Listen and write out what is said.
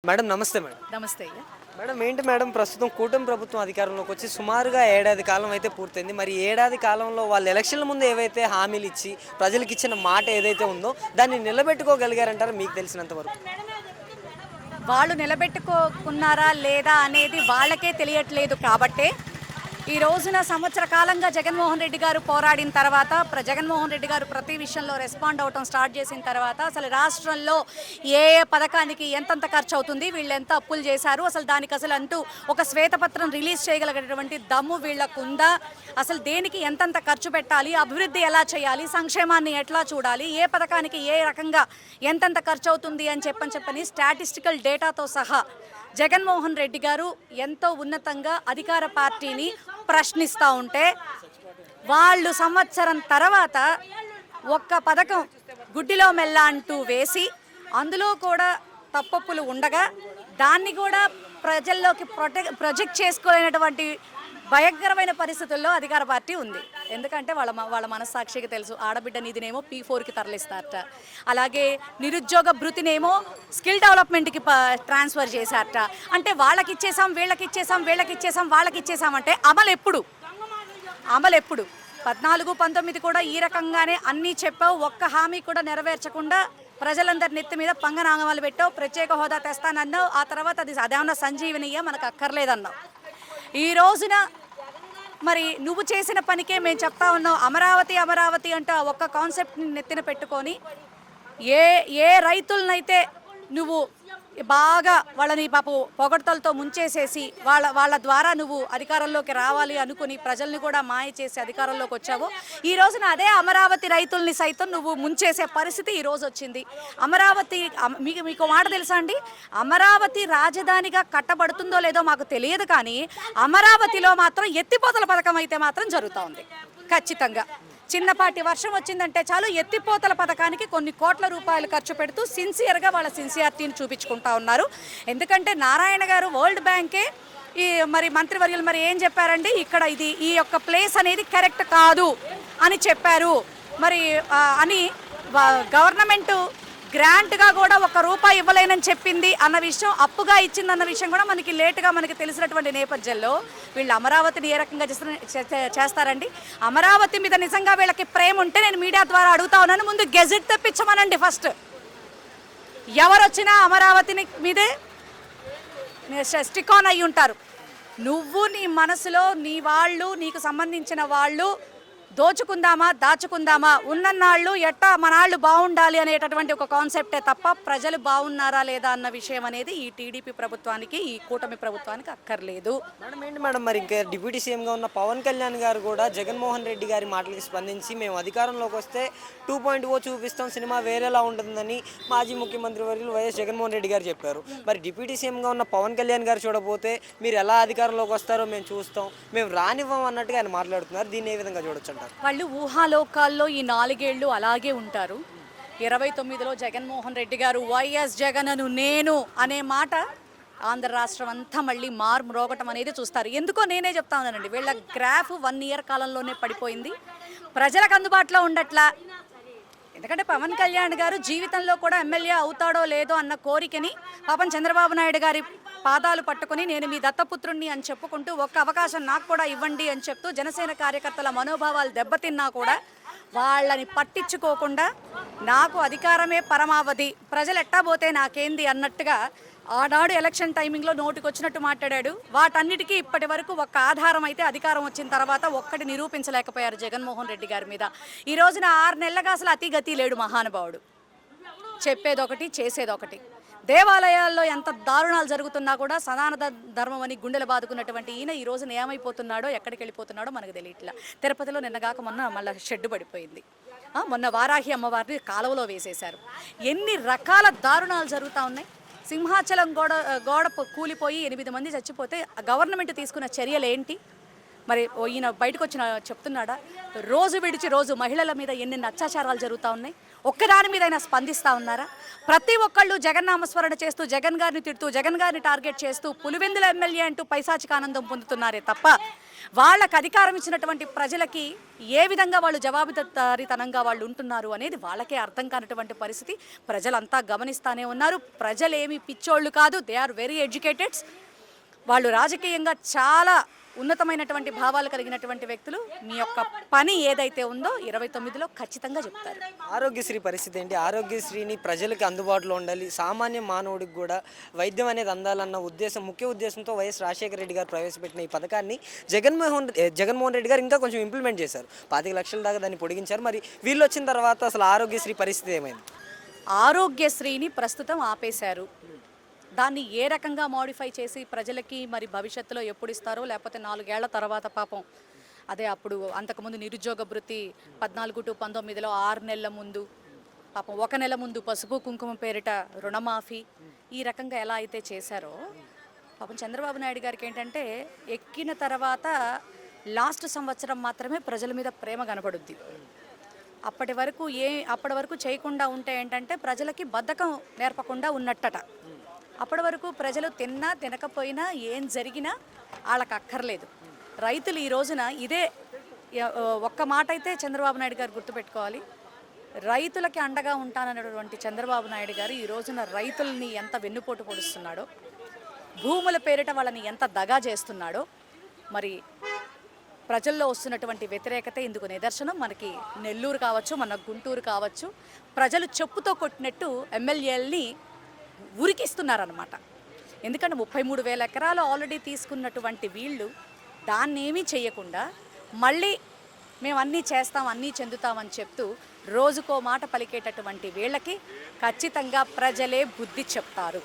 Madam నమస్తే madam. నమస్తే అయ్యా. మేడం ఏంటి మేడం ప్రస్తుతం కూటమి ప్రభుత్వం అధికారంలోకి వచ్చి సుమారుగా ఏడాది కాలం అయితే పూర్తయింది. మరి ఏడాది కాలంలో వాళ్ళు ఎలక్షన్ల ముందు ఏవైతే హామీలు ఇచ్చి ప్రజలకు ఇచ్చిన మాట ఏదైతే ఉందో దాన్ని నిలబెట్టుకోగలిగారంటారా మీకు తెలిసినంత వరకు? వాళ్ళు నిలబెట్టుకోకున్నారా లేదా అనేది వాళ్ళకే తెలియట్లేదు కాబట్టే ఈ రోజున సంవత్సర కాలంగా జగన్మోహన్ రెడ్డి గారు పోరాడిన తర్వాత జగన్మోహన్ రెడ్డి గారు ప్రతి విషయంలో రెస్పాండ్ అవటం స్టార్ట్ చేసిన తర్వాత అసలు రాష్ట్రంలో ఏ ఏ పథకానికి ఎంతెంత ఖర్చు అవుతుంది, వీళ్ళు ఎంత అప్పులు చేశారు, అసలు దానికి అసలు అంటూ ఒక శ్వేతపత్రం రిలీజ్ చేయగలిగేటువంటి దమ్ము వీళ్ళకు ఉందా, అసలు దేనికి ఎంతెంత ఖర్చు పెట్టాలి, అభివృద్ధి ఎలా చేయాలి, సంక్షేమాన్ని ఎట్లా చూడాలి, ఏ పథకానికి ఏ రకంగా ఎంతెంత ఖర్చు అవుతుంది అని చెప్పని స్టాటిస్టికల్ డేటాతో సహా జగన్మోహన్ రెడ్డి గారు ఎంతో ఉన్నతంగా అధికార పార్టీని ప్రశ్నిస్తూ ఉంటే వాళ్ళు సంవత్సరం తర్వాత ఒక్క పథకం గుడ్డిలో మెల్ల అంటూ వేసి అందులో కూడా తప్పొప్పులు ఉండగా దాన్ని కూడా ప్రజల్లోకి ప్రొజెక్ట్ చేసుకోలేనటువంటి భయంకరమైన పరిస్థితుల్లో అధికార పార్టీ ఉంది. ఎందుకంటే వాళ్ళ మనస్సాక్షికి తెలుసు ఆడబిడ్డ నిధినేమో P4కి తరలిస్తారట, అలాగే నిరుద్యోగ భృతినేమో స్కిల్ డెవలప్మెంట్కి ట్రాన్స్ఫర్ చేశారట. అంటే వాళ్ళకి ఇచ్చేసాం వాళ్ళకి ఇచ్చేసాం అంటే అమలు ఎప్పుడు 14, 19 కూడా ఈ రకంగానే అన్నీ చెప్పావు, ఒక్క హామీ కూడా నెరవేర్చకుండా ప్రజలందరి నెత్తి మీద పంగనామాలు పెట్టావు, ప్రత్యేక హోదా తెస్తానన్నావు, ఆ తర్వాత అదేమన్నా సంజీవనియా మనకు అక్కర్లేదన్నావు. ఈ రోజున మరి నువ్వు చేసిన పనికే మేము చెప్తా ఉన్నాం, అమరావతి అంటూ ఒక్క కాన్సెప్ట్ని నెత్తిన పెట్టుకొని ఏ రైతులనైతే నువ్వు బాగా వాళ్ళని పాప పొగడ్తలతో ముంచేసేసి వాళ్ళ ద్వారా నువ్వు అధికారంలోకి రావాలి అనుకుని ప్రజల్ని కూడా మాయ చేసి అధికారంలోకి వచ్చావు. ఈ రోజున అదే అమరావతి రైతుల్ని సైతం నువ్వు ముంచేసే పరిస్థితి ఈ రోజు వచ్చింది. అమరావతి మీకు మాట తెలుసా అండి, అమరావతి రాజధానిగా కట్టబడుతుందో లేదో మాకు తెలియదు, కానీ అమరావతిలో మాత్రం ఎత్తిపోతల పథకం అయితే మాత్రం జరుగుతూ ఉంది. ఖచ్చితంగా చిన్నపాటి వర్షం వచ్చిందంటే చాలు ఎత్తిపోతల పథకానికి కొన్ని కోట్ల రూపాయలు ఖర్చు పెడుతూ సిన్సియర్గా వాళ్ళ సిన్సియారిటీని చూపించుకుంటా ఉన్నారు. ఎందుకంటే నారాయణ గారు వరల్డ్ బ్యాంకే మరి మంత్రివర్యులు మరి ఏం చెప్పారండి, ఇక్కడ ఈ యొక్క ప్లేస్ అనేది కరెక్ట్ కాదు అని చెప్పారు. మరి అని గవర్నమెంట్ గ్రాంట్గా కూడా ₹1 ఇవ్వలేనని చెప్పింది అన్న విషయం, అప్పుగా ఇచ్చిందన్న విషయం కూడా మనకి తెలిసినటువంటి నేపథ్యంలో వీళ్ళు అమరావతిని ఏ రకంగా చేస్తారండి? అమరావతి మీద నిజంగా వీళ్ళకి ప్రేమ ఉంటే నేను మీడియా ద్వారా అడుగుతా ఉన్నాను, ముందు గెజెట్ తెప్పించమనండి. ఫస్ట్ ఎవరొచ్చినా అమరావతిని మీదే స్టిక్ ఆన్ అయ్యి ఉంటారు. నువ్వు నీ మనసులో నీ వాళ్ళు, నీకు సంబంధించిన వాళ్ళు దోచుకుందామా దాచుకుందామా ఉన్నన్నాళ్ళు ఎట్టా మనాళ్ళు బాగుండాలి అనేటటువంటి ఒక కాన్సెప్టే తప్ప ప్రజలు బాగున్నారా లేదా అన్న విషయం అనేది ఈ టీడీపీ ప్రభుత్వానికి, ఈ కూటమి ప్రభుత్వానికి అక్కర్లేదు. మేడం ఏంటి మేడం, మరి ఇంకా డిప్యూటీ సీఎంగా ఉన్న పవన్ కళ్యాణ్ గారు కూడా జగన్మోహన్ రెడ్డి గారి మాటలకి స్పందించి మేము అధికారంలోకి వస్తే 2.0 చూపిస్తాం, సినిమా వేరేలా ఉంటుందని మాజీ ముఖ్యమంత్రి వర్యులు వైఎస్ జగన్మోహన్ రెడ్డి గారు చెప్పారు. మరి డిప్యూటీ సీఎంగా ఉన్న పవన్ కళ్యాణ్ గారు చూడబోతే మీరు ఎలా అధికారంలోకి వస్తారో మేము చూస్తాం, మేము రానివ్వం అన్నట్టుగా ఆయన మాట్లాడుతున్నారు. దీన్ని ఏ విధంగా చూడొచ్చు అంటారు? వాళ్ళు ఊహాలోకాల్లో ఈ 4 ఏళ్ళు అలాగే ఉంటారు. 29లో జగన్మోహన్ రెడ్డి గారు వైఎస్ జగన్ను నేను అనే మాట ఆంధ్ర రాష్ట్రం అంతా మళ్ళీ మ్రోగటం అనేది చూస్తారు. ఎందుకో నేనే చెప్తా ఉన్నానండి, వీళ్ళ గ్రాఫ్ 1 ఇయర్ కాలంలోనే పడిపోయింది, ప్రజలకు అందుబాటులో ఉండట్లా. ఎందుకంటే పవన్ కళ్యాణ్ గారు జీవితంలో కూడా ఎమ్మెల్యే అవుతాడో లేదో అన్న కోరికని పాపం చంద్రబాబు నాయుడు గారి పాదాలు పట్టుకుని నేను మీ దత్తపుత్రుణ్ణి అని చెప్పుకుంటూ ఒక్క అవకాశం నాకు కూడా ఇవ్వండి అని చెప్తూ జనసేన కార్యకర్తల మనోభావాలు దెబ్బతిన్నా కూడా వాళ్ళని పట్టించుకోకుండా నాకు అధికారమే పరమావధి, ప్రజలు ఎట్టా పోతే నాకేంది అన్నట్టుగా ఆనాడు ఎలక్షన్ టైమింగ్లో నోటికి వచ్చినట్టు మాట్లాడాడు. వాటన్నిటికీ ఇప్పటి వరకు ఒక్క ఆధారం అయితే అధికారం వచ్చిన తర్వాత ఒక్కటి నిరూపించలేకపోయారు జగన్మోహన్ రెడ్డి గారి మీద. ఈ రోజున 6 నెలలుగా అసలు అతిగతి లేడు మహానుభావుడు, చెప్పేదొకటి చేసేదొకటి. దేవాలయాల్లో ఎంత దారుణాలు జరుగుతున్నా కూడా సనాతన ధర్మం అని గుండెలు బాదుకున్నటువంటి ఈయన ఈ రోజున ఏమైపోతున్నాడో ఎక్కడికి వెళ్ళిపోతున్నాడో మనకు తెలియట్లా. తిరుపతిలో నిన్నగాక మొన్న మళ్ళీ షెడ్డు పడిపోయింది, మొన్న వారాహి అమ్మవారిని కాలువలో వేసేశారు. ఎన్ని రకాల దారుణాలు జరుగుతూ ఉన్నాయి. సింహాచలం గోడ కూలిపోయి 8 మంది చచ్చిపోతే గవర్నమెంట్ తీసుకున్న చర్యలు ఏంటి? మరి ఈయన బయటకు వచ్చిన చెప్తున్నాడా? రోజు విడిచి రోజు మహిళల మీద ఎన్ని అత్యాచారాలు జరుగుతూ ఉన్నాయి, ఒక్కదాని మీద అయినా స్పందిస్తూ ఉన్నారా? ప్రతి ఒక్కళ్ళు జగన్నామస్మరణ చేస్తూ జగన్ గారిని తిడుతూ జగన్ గారిని టార్గెట్ చేస్తూ పులివెందుల ఎమ్మెల్యే అంటూ పైశాచిక ఆనందం పొందుతున్నారే తప్ప వాళ్ళకు అధికారం ఇచ్చినటువంటి ప్రజలకి ఏ విధంగా వాళ్ళు జవాబుదారీతనంగా వాళ్ళు ఉంటున్నారు అనేది వాళ్ళకే అర్థం కానటువంటి పరిస్థితి. ప్రజలంతా గమనిస్తానే ఉన్నారు. ప్రజలేమి పిచ్చోళ్ళు కాదు, దే ఆర్ వెరీ ఎడ్యుకేటెడ్స్. వాళ్ళు రాజకీయంగా చాలా ఉన్నతమైనటువంటి భావాలు కలిగినటువంటి వ్యక్తులు. మీ యొక్క పని ఏదైతే ఉందో 29లో ఖచ్చితంగా చెప్తారు. ఆరోగ్యశ్రీ పరిస్థితి ఏంటి? ఆరోగ్యశ్రీని ప్రజలకు అందుబాటులో ఉండాలి, సామాన్య మానవుడికి కూడా వైద్యం అందాలన్న ముఖ్య ఉద్దేశంతో వైఎస్ రాజశేఖర రెడ్డి గారు ప్రవేశపెట్టిన ఈ పథకాన్ని జగన్మోహన్ రెడ్డి గారు ఇంకా కొంచెం ఇంప్లిమెంట్ చేశారు. 25 లక్షల దాకా దాన్ని పొడిగించారు. మరి వీళ్ళు వచ్చిన తర్వాత అసలు ఆరోగ్యశ్రీ పరిస్థితి ఏమైంది? ఆరోగ్యశ్రీని ప్రస్తుతం ఆపేశారు. దాన్ని ఏ రకంగా మోడిఫై చేసి ప్రజలకి మరి భవిష్యత్తులో ఎప్పుడు ఇస్తారో, లేకపోతే 4 ఏళ్ల తర్వాత పాపం అదే అప్పుడు అంతకుముందు నిరుద్యోగ భృతి 14 to 19లో 6 నెలల ముందు పాపం 1 నెల ముందు పసుపు కుంకుమ పేరిట రుణమాఫీ ఈ రకంగా ఎలా అయితే చేశారో, పాపం చంద్రబాబు నాయుడు గారికి ఏంటంటే ఎక్కిన తర్వాత లాస్ట్ సంవత్సరం మాత్రమే ప్రజల మీద ప్రేమ కనబడుద్ది. అప్పటి వరకు చేయకుండా ఉంటే ఏంటంటే ప్రజలకి బద్ధకం నేర్పకుండా ఉన్నట్టట. అప్పటి వరకు ప్రజలు తిన్నా తినకపోయినా ఏం జరిగినా వాళ్ళకి అక్కర్లేదు. రైతులు ఈ రోజున ఇదే ఒక్క మాట అయితే చంద్రబాబు నాయుడు గారు గుర్తుపెట్టుకోవాలి. రైతులకి అండగా ఉంటానన్నటువంటి చంద్రబాబు నాయుడు గారు ఈ రోజున రైతుల్ని ఎంత వెన్నుపోటు పొడుస్తున్నాడో, భూముల పేరిట వాళ్ళని ఎంత దగా చేస్తున్నాడో, మరి ప్రజల్లో వస్తున్నటువంటి వ్యతిరేకత ఇందుకు నిదర్శనం. మనకి నెల్లూరు కావచ్చు, మన గుంటూరు కావచ్చు, ప్రజలు చెప్పుతో కొట్టినట్టు ఎమ్మెల్యేలని ఉరికిస్తున్నారనమాట. ఎందుకంటే 33,000 ఎకరాలు ఆల్రెడీ తీసుకున్నటువంటి వీళ్ళు దాన్నేమీ చేయకుండా మళ్ళీ మేము అన్నీ చేస్తాం, అన్నీ చెందుతామని చెప్తూ రోజుకో మాట పలికేటటువంటి వీళ్ళకి ఖచ్చితంగా ప్రజలే బుద్ధి చెప్తారు.